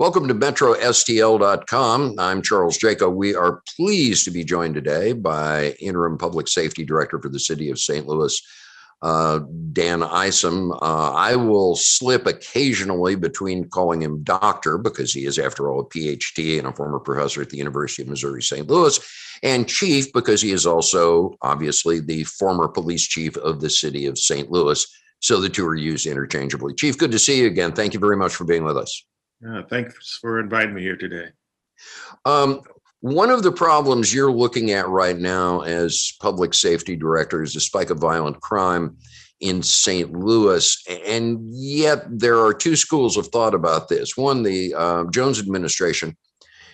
Welcome to MetroSTL.com. I'm Charles Jaco. We are pleased to be joined today by Interim Public Safety Director for the City of St. Louis, Dan Isom. I will slip occasionally between calling him doctor because he is, after all, a PhD and a former professor at the University of Missouri St. Louis, and chief because he is also, obviously, the former police chief of the City of St. Louis. So the two are used interchangeably. Chief, good to see you again. Thank you very much for being with us. Thanks for inviting me here today. One of the problems you're looking at right now as public safety director is the spike of violent crime in St. Louis. And yet there are two schools of thought about this. One, the Jones administration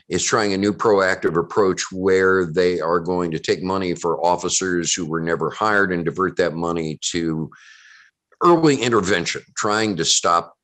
is trying a new proactive approach where they are going to take money for officers who were never hired and divert that money to early intervention, trying to stop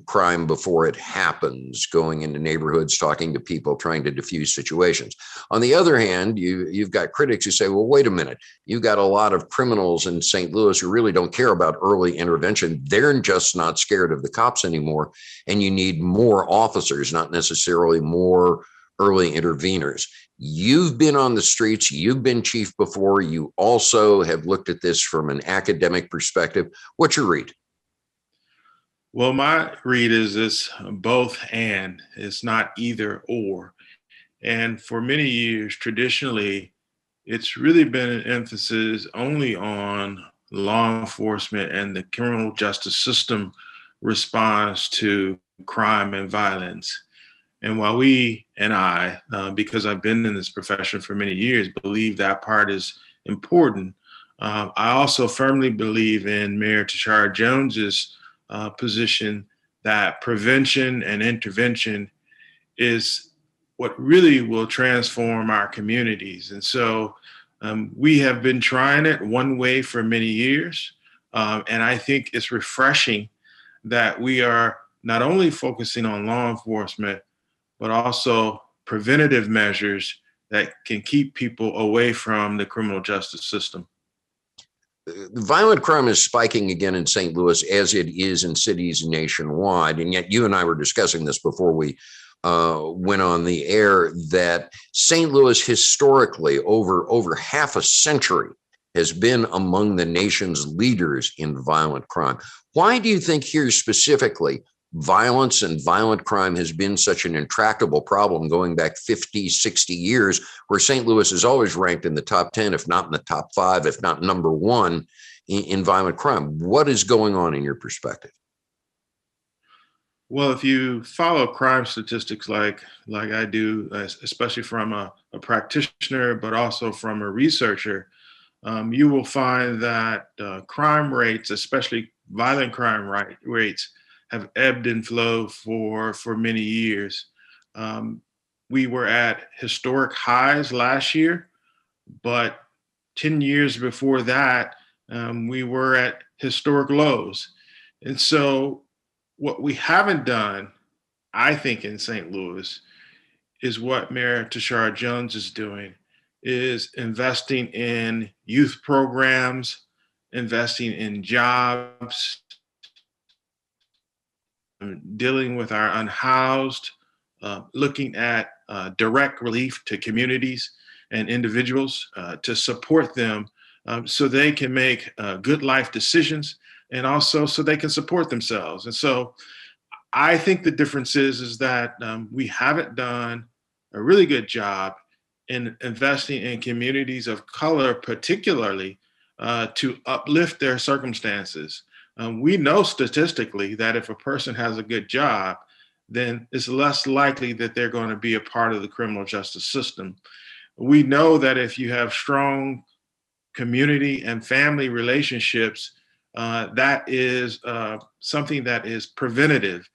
crime before it happens, going into neighborhoods, talking to people, trying to diffuse situations. On the other hand, you've got critics who say, well, wait a minute, you've got a lot of criminals in St. Louis who really don't care about early intervention. They're just not scared of the cops anymore. And you need more officers, not necessarily more early interveners. You've been on the streets, you've been chief before, you also have looked at this from an academic perspective. What's your read? Well, my read is this both and, it's not either or. And for many years, traditionally, it's really been an emphasis only on law enforcement and the criminal justice system response to crime and violence. And while we and I, because I've been in this profession for many years, believe that part is important, I also firmly believe in Mayor Tashara Jones's position that prevention and intervention is what really will transform our communities. And so we have been trying it one way for many years. And I think it's refreshing that we are not only focusing on law enforcement, but also preventative measures that can keep people away from the criminal justice system. Violent crime is spiking again in St. Louis, as it is in cities nationwide. And yet you and I were discussing this before we went on the air, that St. Louis historically, over half a century, has been among the nation's leaders in violent crime. Why do you think here specifically violence and violent crime has been such an intractable problem going back 50, 60 years, where St. Louis is always ranked in the top 10, if not in the top 5, if not number 1 in violent crime? What is going on in your perspective? Well, if you follow crime statistics like I do, especially from a practitioner, but also from a researcher, you will find that crime rates, especially violent crime rates, have ebbed and flowed for many years. We were at historic highs last year, but 10 years before that, we were at historic lows. And so what we haven't done, I think, in St. Louis is what Mayor Tashara Jones is doing, is investing in youth programs, investing in jobs, dealing with our unhoused, looking at direct relief to communities and individuals to support them so they can make good life decisions, and also so they can support themselves. And so I think the difference is that we haven't done a really good job in investing in communities of color, particularly to uplift their circumstances. We know statistically that if a person has a good job, then it's less likely that they're going to be a part of the criminal justice system. We know that if you have strong community and family relationships, that is something that is preventative.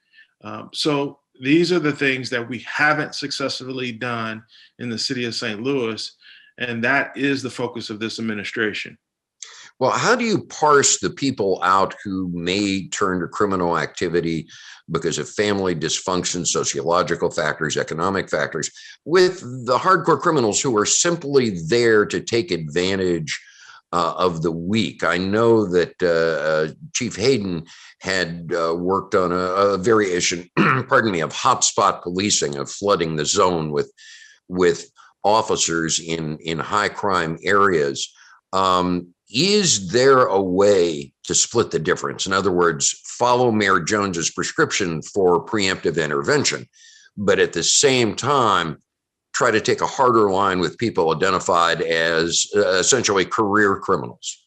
So these are the things that we haven't successfully done in the city of St. Louis, and that is the focus of this administration. Well, how do you parse the people out who may turn to criminal activity because of family dysfunction, sociological factors, economic factors, with the hardcore criminals who are simply there to take advantage of the week. I know that Chief Hayden had worked on a variation, pardon me, of hotspot policing, of flooding the zone with officers in high crime areas. Is there a way to split the difference? In other words, follow Mayor Jones's prescription for preemptive intervention, but at the same time, try to take a harder line with people identified as essentially career criminals?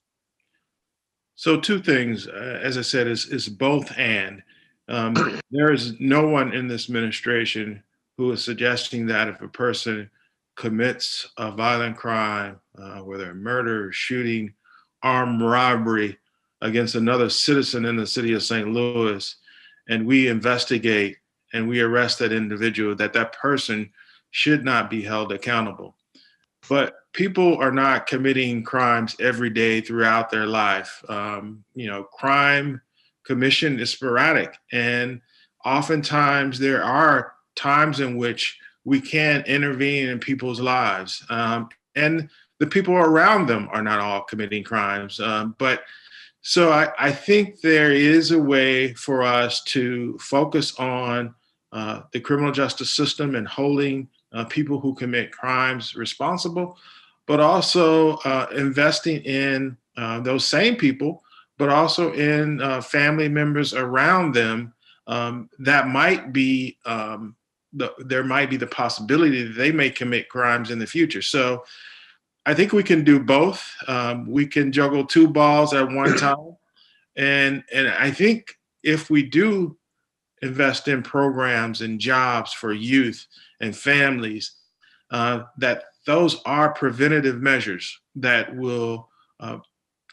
So two things, as I said, is both and. There is no one in this administration who is suggesting that if a person commits a violent crime, whether murder, shooting, armed robbery against another citizen in the city of St. Louis, and we investigate and we arrest that individual, that that person should not be held accountable. But people are not committing crimes every day throughout their life. Crime commission is sporadic, and oftentimes there are times in which we can intervene in people's lives, and the people around them are not all committing crimes. But so I think there is a way for us to focus on the criminal justice system and holding people who commit crimes responsible, but also investing in those same people, but also in family members around them that might be there might be the possibility that they may commit crimes in the future. So I think we can do both. We can juggle two balls at one time, and I think if we do invest in programs and jobs for youth and families, that those are preventative measures that will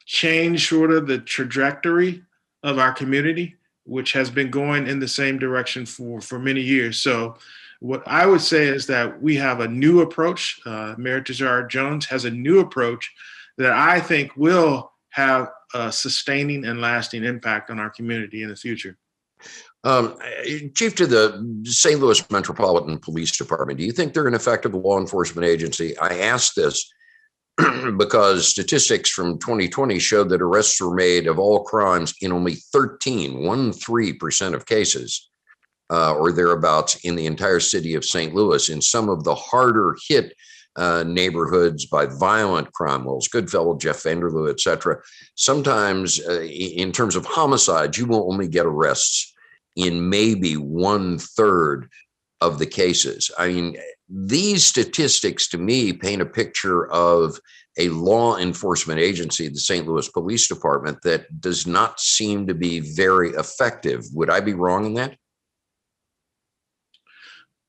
change sort of the trajectory of our community, which has been going in the same direction for many years. So what I would say is that we have a new approach. Mayor Tizard Jones has a new approach that I think will have a sustaining and lasting impact on our community in the future. Chief, to the St. Louis Metropolitan Police Department, do you think they're an effective law enforcement agency? I ask this because statistics from 2020 showed that arrests were made of all crimes in only 13% of cases, or thereabouts, in the entire city of St. Louis. In some of the harder hit neighborhoods by violent crime, Wells Goodfellow, Jeff Vanderloo, et cetera, sometimes in terms of homicides, you will only get arrests in maybe 1/3 of the cases. I mean, these statistics to me paint a picture of a law enforcement agency, the St. Louis Police Department, that does not seem to be very effective. Would I be wrong in that?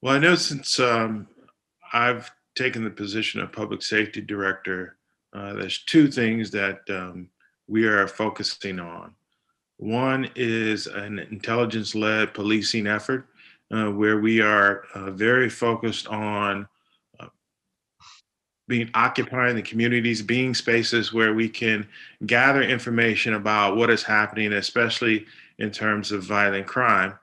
Well, I know since I've taken the position of public safety director, there's two things that we are focusing on. One is an intelligence-led policing effort where we are very focused on occupying the communities, being spaces where we can gather information about what is happening, especially in terms of violent crime.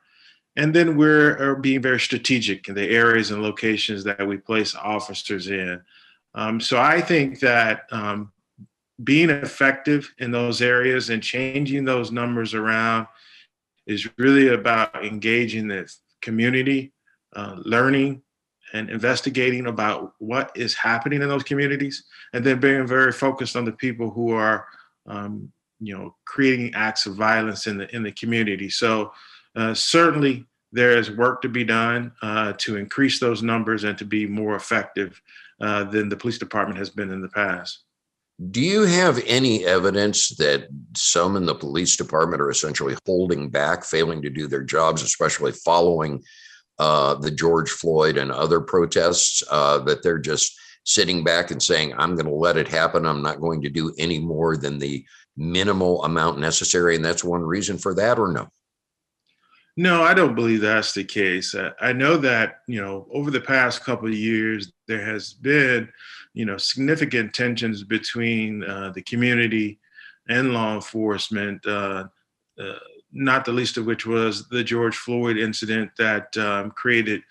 And then we're being very strategic in the areas and locations that we place officers in. So I think that being effective in those areas and changing those numbers around is really about engaging the community, learning and investigating about what is happening in those communities, and then being very focused on the people who are, creating acts of violence in the community. So certainly there is work to be done to increase those numbers and to be more effective than the police department has been in the past. Do you have any evidence that some in the police department are essentially holding back, failing to do their jobs, especially following the George Floyd and other protests, that they're just sitting back and saying, I'm going to let it happen. I'm not going to do any more than the minimal amount necessary. And that's one reason for that, or no? No, I don't believe that's the case. I know that, over the past couple of years, there has been, significant tensions between the community and law enforcement, not the least of which was the George Floyd incident that created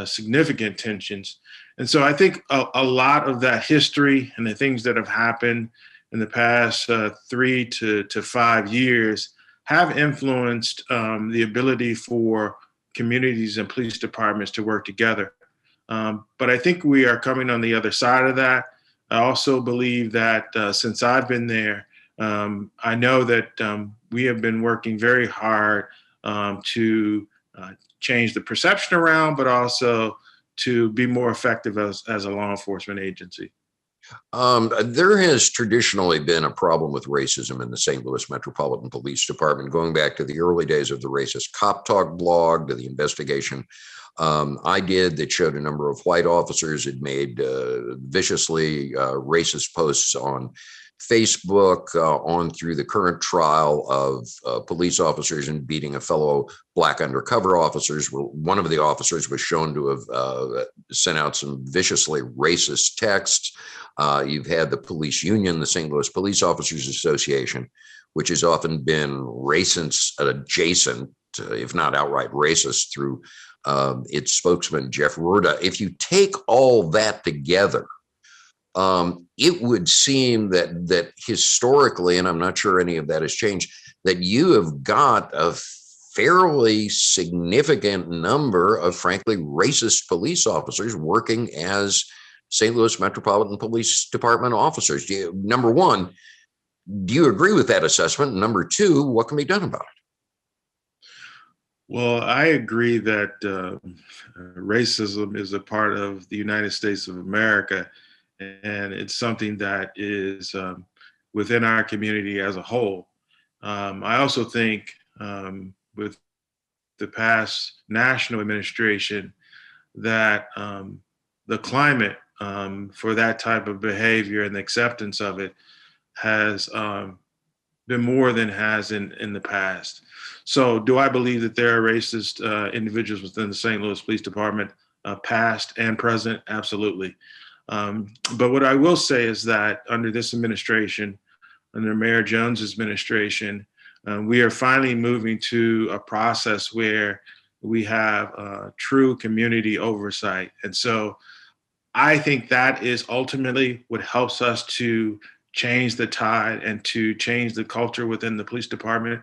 significant tensions. And so I think a lot of that history and the things that have happened in the past 3 to 5 years have influenced the ability for communities and police departments to work together. But I think we are coming on the other side of that. I also believe that since I've been there, I know that we have been working very hard to change the perception around, but also to be more effective as a law enforcement agency. There has traditionally been a problem with racism in the St. Louis Metropolitan Police Department, going back to the early days of the racist cop talk blog, to the investigation I did that showed a number of white officers had made viciously racist posts on Facebook, on through the current trial of police officers and beating a fellow black undercover officers. One of the officers was shown to have sent out some viciously racist texts. You've had the police union, the St. Louis Police Officers Association, which has often been racist adjacent, if not outright racist, through its spokesman, Jeff Rurda. If you take all that together, it would seem that historically, and I'm not sure any of that has changed, that you have got a fairly significant number of, frankly, racist police officers working as St. Louis Metropolitan Police Department officers. Number one, do you agree with that assessment? Number two, what can be done about it? Well, I agree that racism is a part of the United States of America, and it's something that is within our community as a whole. I also think with the past national administration that the climate for that type of behavior and the acceptance of it has been more than has in the past. So do I believe that there are racist individuals within the St. Louis Police Department, past and present? Absolutely. But what I will say is that under this administration, under Mayor Jones's administration, we are finally moving to a process where we have true community oversight. And so I think that is ultimately what helps us to change the tide and to change the culture within the police department,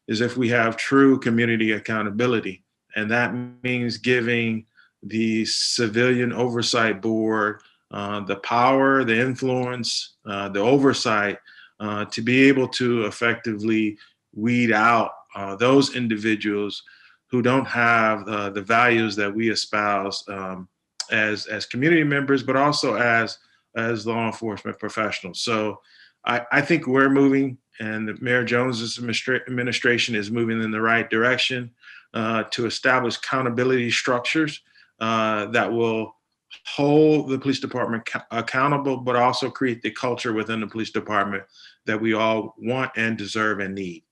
is if we have true community accountability. And that means giving the civilian oversight board the power, the influence, the oversight to be able to effectively weed out those individuals who don't have the values that we espouse as community members, but also as law enforcement professionals. So I think we're moving, and Mayor Jones's administration is moving in the right direction to establish accountability structures that will hold the police department accountable, but also create the culture within the police department that we all want and deserve and need.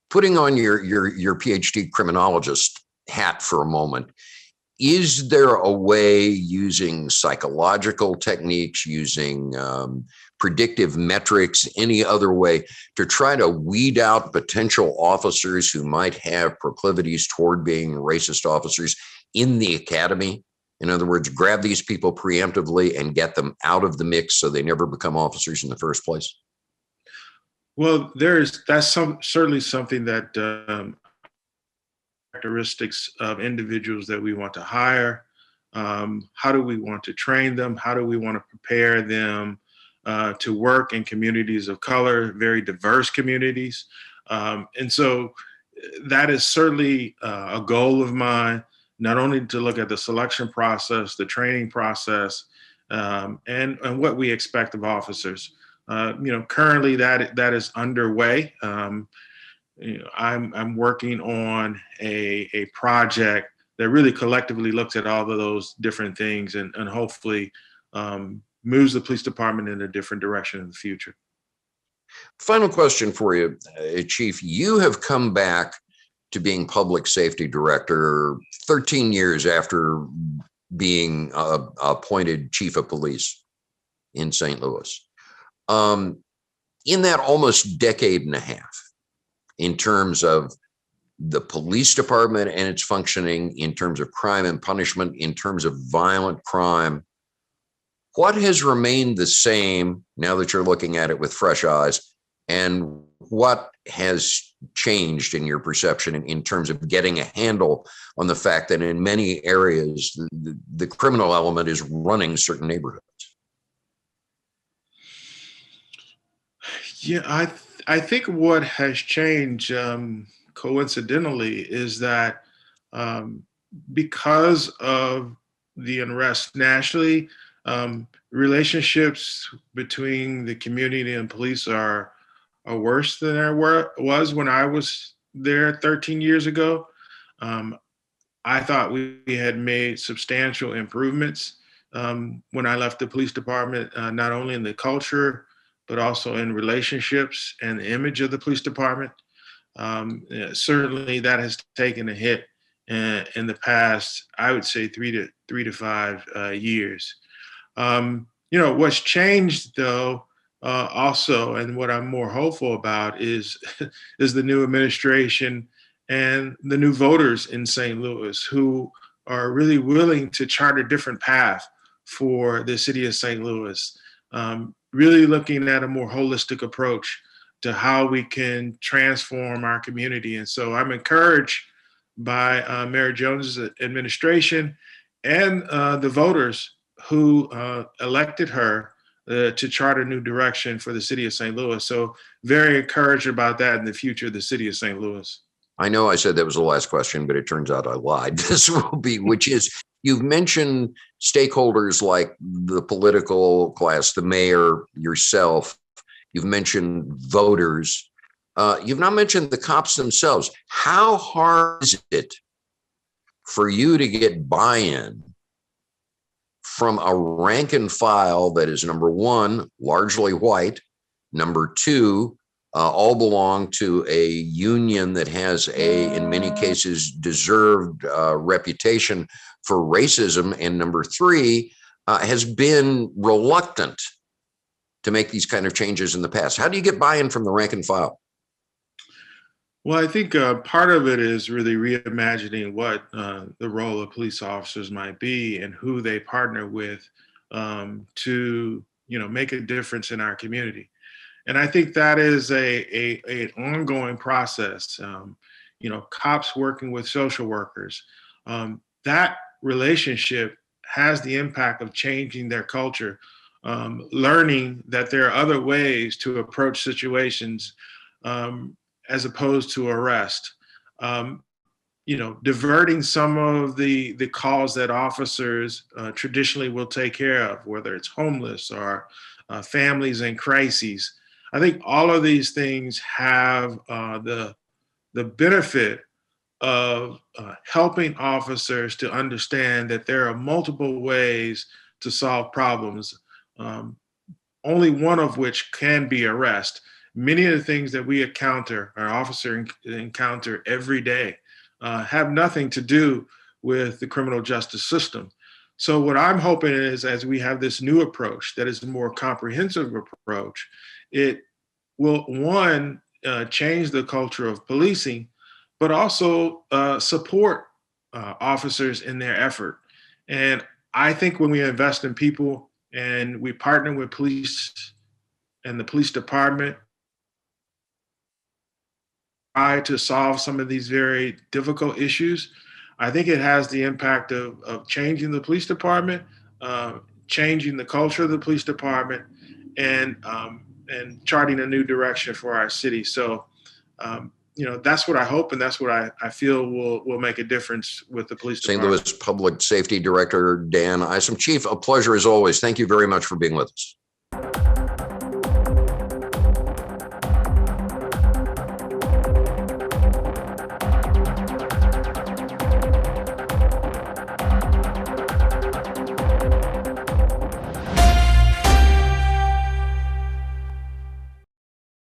Putting on your PhD criminologist hat for a moment, is there a way, using psychological techniques, using predictive metrics, any other way, to try to weed out potential officers who might have proclivities toward being racist officers in the academy? In other words, grab these people preemptively and get them out of the mix so they never become officers in the first place? Well, that's certainly something that characteristics of individuals that we want to hire. How do we want to train them? How do we want to prepare them to work in communities of color, very diverse communities? And so that is certainly a goal of mine, not only to look at the selection process, the training process, and what we expect of officers. Currently that is underway. I'm working on a project that really collectively looks at all of those different things and hopefully moves the police department in a different direction in the future. Final question for you, Chief. You have come back to being public safety director 13 years after being appointed chief of police in St. Louis. In that almost decade and a half, in terms of the police department and its functioning, in terms of crime and punishment, in terms of violent crime, What has remained the same now that you're looking at it with fresh eyes? And what has changed in your perception in terms of getting a handle on the fact that in many areas, the criminal element is running certain neighborhoods? Yeah, I think what has changed, coincidentally, is that um, because of the unrest nationally, relationships between the community and police are worse than was when I was there 13 years ago. Um, I thought we had made substantial improvements when I left the police department, not only in the culture, but also in relationships and the image of the police department. Yeah, certainly that has taken a hit in the past, I would say 3 to 5 years. What's changed though, also, and what I'm more hopeful about is is the new administration and the new voters in St. Louis who are really willing to chart a different path for the city of St. Louis. Really looking at a more holistic approach to how we can transform our community. And so I'm encouraged by Mayor Jones's administration and the voters who elected her to chart a new direction for the city of St. Louis. So very encouraged about that in the future of the city of St. Louis. I know I said that was the last question, but it turns out I lied. This will be, which is, you've mentioned stakeholders like the political class, the mayor, yourself. You've mentioned voters. You've not mentioned the cops themselves. How hard is it for you to get buy-in from a rank and file that is, number one, largely white, number two, all belong to a union that has in many cases, deserved reputation for racism, and number three, has been reluctant to make these kind of changes in the past? How do you get buy-in from the rank and file? Well, I think part of it is really reimagining what the role of police officers might be and who they partner with to, make a difference in our community. And I think that is an ongoing process. Cops working with social workers. That relationship has the impact of changing their culture, learning that there are other ways to approach situations as opposed to arrest. Diverting some of the calls that officers traditionally will take care of, whether it's homeless or families in crises. I think all of these things have the benefit of helping officers to understand that there are multiple ways to solve problems, only one of which can be arrest. Many of the things that we encounter, our officers encounter every day, have nothing to do with the criminal justice system. So what I'm hoping is, as we have this new approach that is a more comprehensive approach, it will, one, change the culture of policing, but also support officers in their effort. And I think when we invest in people and we partner with police and the police department, try to solve some of these very difficult issues, I think it has the impact of changing the police department, changing the culture of the police department, and charting a new direction for our city. So, that's what I hope, and that's what I feel will make a difference with the police department. St. Louis Public Safety Director Dan Isom. Chief, a pleasure as always. Thank you very much for being with us.